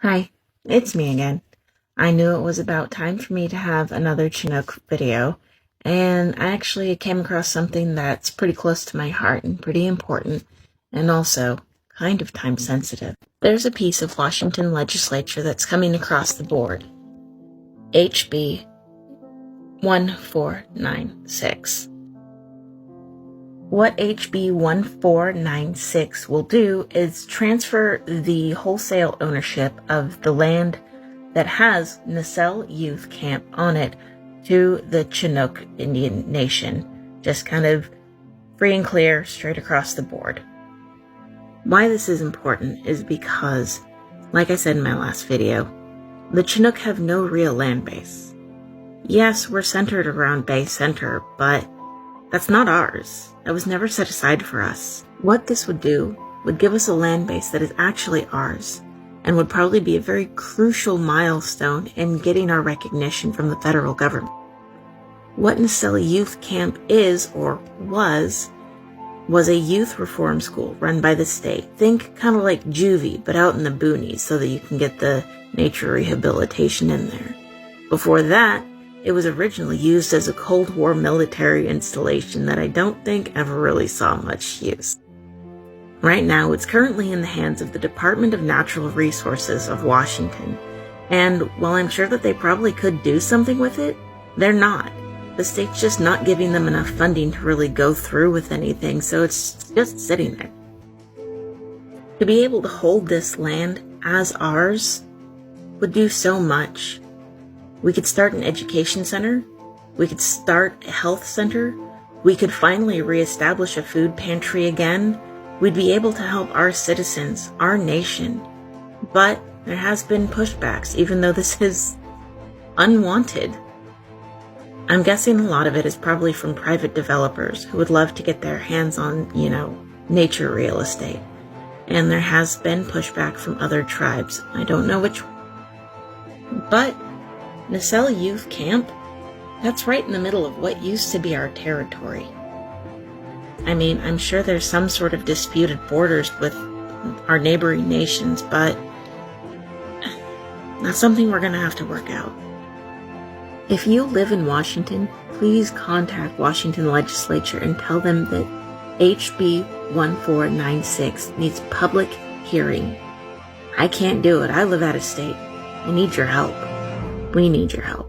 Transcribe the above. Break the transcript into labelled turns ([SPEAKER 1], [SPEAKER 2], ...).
[SPEAKER 1] Hi, it's me again. I knew it was about time for me to have another Chinook video, and I actually came across something that's pretty close to my heart and pretty important, and also kind of time sensitive. There's a piece of Washington legislature that's coming across the board. HB 1496. What HB 1496 will do is transfer the wholesale ownership of the land that has Naselle Youth Camp on it to the Chinook Indian Nation. Just kind of free and clear, straight across the board. Why this is important is because, like I said in my last video, the Chinook have no real land base. Yes, we're centered around Bay Center, but that's not ours. That was never set aside for us. What this would do would give us a land base that is actually ours, and would probably be a very crucial milestone in getting our recognition from the federal government. What Naselle Youth Camp is, or was a youth reform school run by the state. Think kind of like juvie, but out in the boonies so that you can get the nature rehabilitation in there. Before that, it was originally used as a Cold War military installation that I don't think ever really saw much use. Right now, it's currently in the hands of the Department of Natural Resources of Washington, and while I'm sure that they probably could do something with it, they're not. The state's just not giving them enough funding to really go through with anything, so it's just sitting there. To be able to hold this land as ours would do so much. We could start an education center, we could start a health center, we could finally reestablish a food pantry again, we'd be able to help our citizens, our nation. But there has been pushbacks, even though this is unwanted. I'm guessing a lot of it is probably from private developers who would love to get their hands on, nature real estate. And there has been pushback from other tribes. I don't know which one. But Naselle Youth Camp, that's right in the middle of what used to be our territory. I mean, I'm sure there's some sort of disputed borders with our neighboring nations, but that's something we're going to have to work out. If you live in Washington, please contact Washington Legislature and tell them that HB 1496 needs public hearing. I can't do it. I live out of state. I need your help. We need your help.